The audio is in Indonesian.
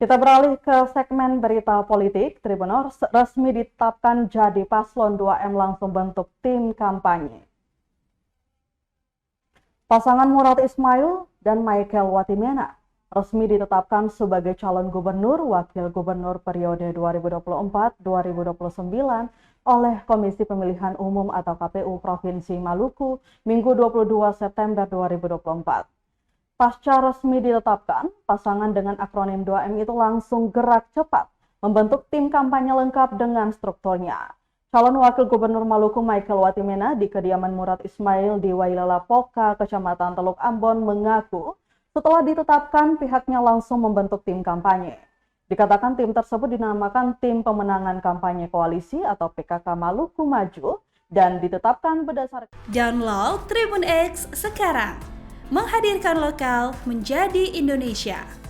Kita beralih ke segmen berita politik. Tribunor resmi ditetapkan jadi paslon 2M langsung bentuk tim kampanye. Pasangan Murad Ismail dan Michael Watimena resmi ditetapkan sebagai calon gubernur wakil gubernur periode 2024-2029 oleh Komisi Pemilihan Umum atau KPU Provinsi Maluku Minggu 22 September 2024. Pasca resmi ditetapkan, pasangan dengan akronim 2M itu langsung gerak cepat membentuk tim kampanye lengkap dengan strukturnya. Calon Wakil Gubernur Maluku Michael Watimena di kediaman Murad Ismail di Wailala Poka, Kecamatan Teluk Ambon mengaku setelah ditetapkan pihaknya langsung membentuk tim kampanye. Dikatakan tim tersebut dinamakan Tim Pemenangan Kampanye Koalisi atau PKK Maluku Maju dan ditetapkan berdasarkan. Download Tribun X sekarang, menghadirkan lokal menjadi Indonesia.